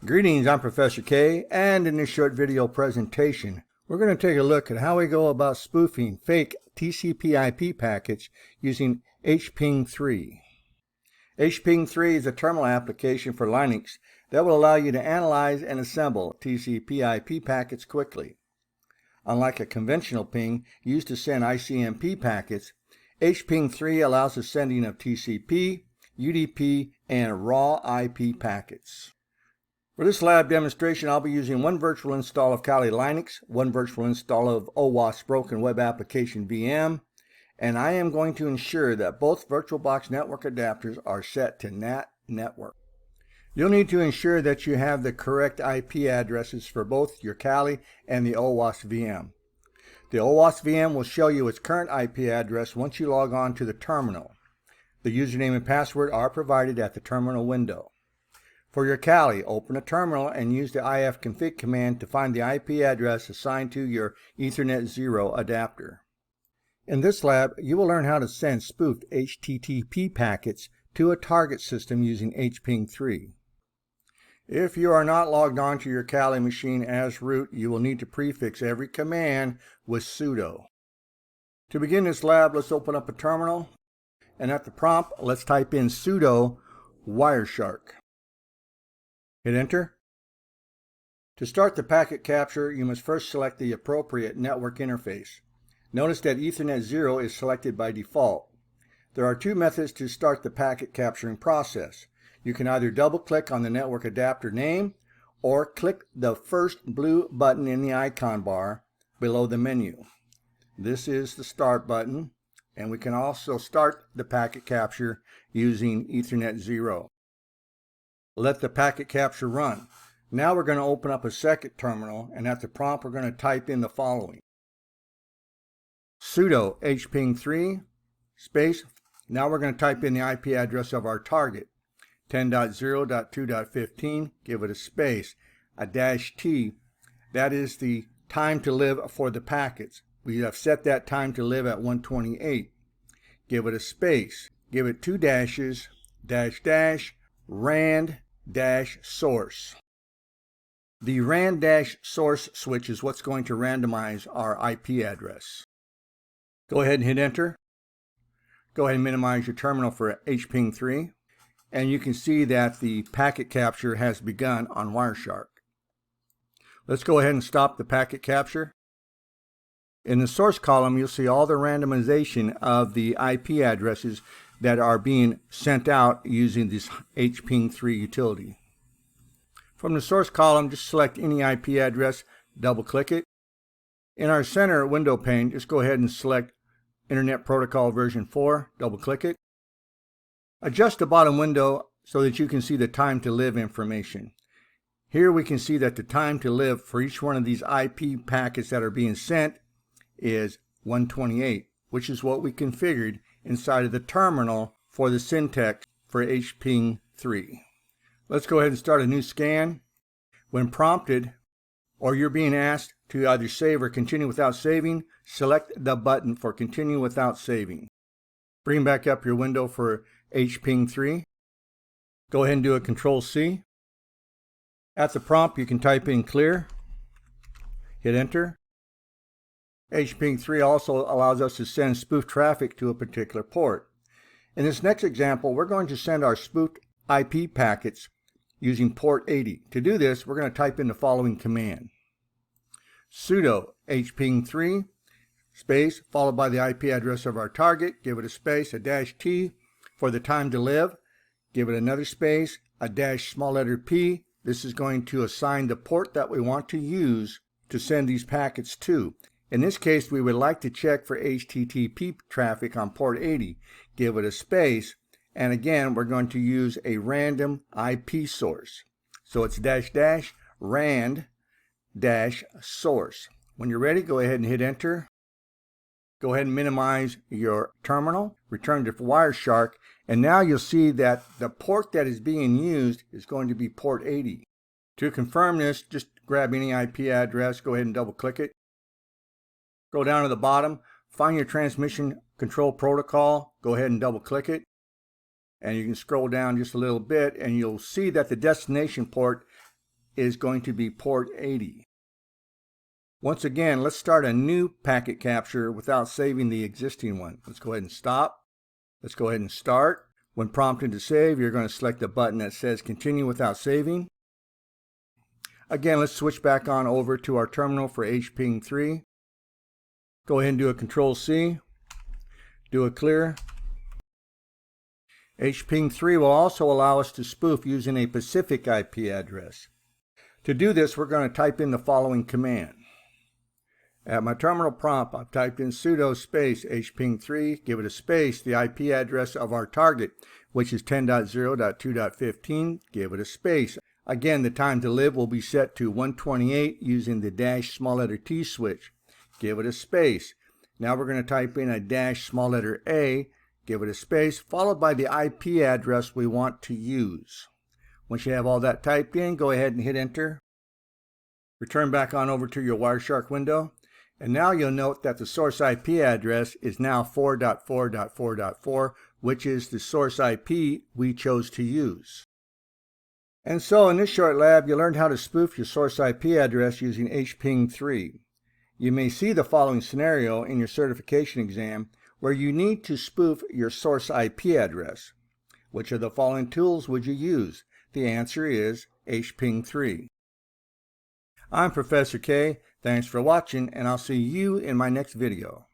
Greetings, I'm Professor K, and in this short video presentation, we're going to take a look at how we go about spoofing fake TCP IP packets using Hping3. Hping3 is a terminal application for Linux that will allow you to analyze and assemble TCP IP packets quickly. Unlike a conventional ping used to send ICMP packets, Hping3 allows the sending of TCP, UDP, and raw IP packets. For this lab demonstration, I'll be using one virtual install of Kali Linux, one virtual install of OWASP Broken Web Application VM, and I am going to ensure that both VirtualBox network adapters are set to NAT network. You'll need to ensure that you have the correct IP addresses for both your Kali and the OWASP VM. The OWASP VM will show you its current IP address once you log on to the terminal. The username and password are provided at the terminal window. For your Kali, open a terminal and use the ifconfig command to find the IP address assigned to your Ethernet 0 adapter. In this lab, you will learn how to send spoofed HTTP packets to a target system using Hping3. If you are not logged on to your Kali machine as root, you will need to prefix every command with sudo. To begin this lab, let's open up a terminal, and at the prompt, let's type in sudo Wireshark. Hit enter. To start the packet capture, you must first select the appropriate network interface. Notice that Ethernet 0 is selected by default. There are two methods to start the packet capturing process. You can either double-click on the network adapter name or click the first blue button in the icon bar below the menu. This is the start button, and we can also start the packet capture using Ethernet 0. Let the packet capture run. Now we're going to open up a second terminal, and at the prompt we're going to type in the following. Sudo Hping3 space. Now we're going to type in the IP address of our target. 10.0.2.15, give it a space, a -t. That is the time to live for the packets. We have set that time to live at 128. Give it a space. Give it two dashes, /rand-source. The rand-source switch is what's going to randomize our IP address. Go ahead and hit enter. Go ahead and minimize your terminal for Hping3, and you can see that the packet capture has begun on Wireshark. Let's go ahead and stop the packet capture. In the source column, you'll see all the randomization of the IP addresses that are being sent out using this Hping3 utility. From the source column, just select any IP address, double-click it. In our center window pane, just go ahead and select Internet Protocol version 4, double-click it. Adjust the bottom window so that you can see the time to live information. Here we can see that the time to live for each one of these IP packets that are being sent is 128, which is what we configured inside of the terminal for the syntax for Hping3. Let's go ahead and start a new scan. When prompted, or you're being asked to either save or continue without saving, select the button for continue without saving. Bring back up your window for Hping3. Go ahead and do a Control-C. At the prompt, you can type in clear. Hit enter. Hping3 also allows us to send spoof traffic to a particular port. In this next example, we're going to send our spoofed IP packets using port 80. To do this, we're going to type in the following command. Sudo Hping3 space followed by the IP address of our target. Give it a space, a -t for the time to live. Give it another space, a -p. This is going to assign the port that we want to use to send these packets to. In this case, we would like to check for HTTP traffic on port 80. Give it a space, and again, we're going to use a random IP source. So it's --rand-source. When you're ready, go ahead and hit enter. Go ahead and minimize your terminal, return to Wireshark, and now you'll see that the port that is being used is going to be port 80. To confirm this, just grab any IP address, go ahead and double-click it. Go down to the bottom, find your transmission control protocol, go ahead and double-click it. And you can scroll down just a little bit and you'll see that the destination port is going to be port 80. Once again, let's start a new packet capture without saving the existing one. Let's go ahead and stop. Let's go ahead and start. When prompted to save, you're going to select the button that says continue without saving. Again, let's switch back on over to our terminal for Hping3. Go ahead and do a Control-C. Do a clear. Hping3 will also allow us to spoof using a Pacific IP address. To do this, we're going to type in the following command. At my terminal prompt, I've typed in sudo space Hping3, give it a space, the IP address of our target, which is 10.0.2.15, give it a space. Again, the time to live will be set to 128 using the dash small letter T switch. Give it a space. Now we're going to type in a dash small letter A, give it a space, followed by the IP address we want to use. Once you have all that typed in, go ahead and hit enter. Return back on over to your Wireshark window. And now you'll note that the source IP address is now 4.4.4.4, which is the source IP we chose to use. And so in this short lab, you learned how to spoof your source IP address using Hping3. You may see the following scenario in your certification exam where you need to spoof your source IP address. Which of the following tools would you use? The answer is Hping3. I'm Professor K. Thanks for watching, and I'll see you in my next video.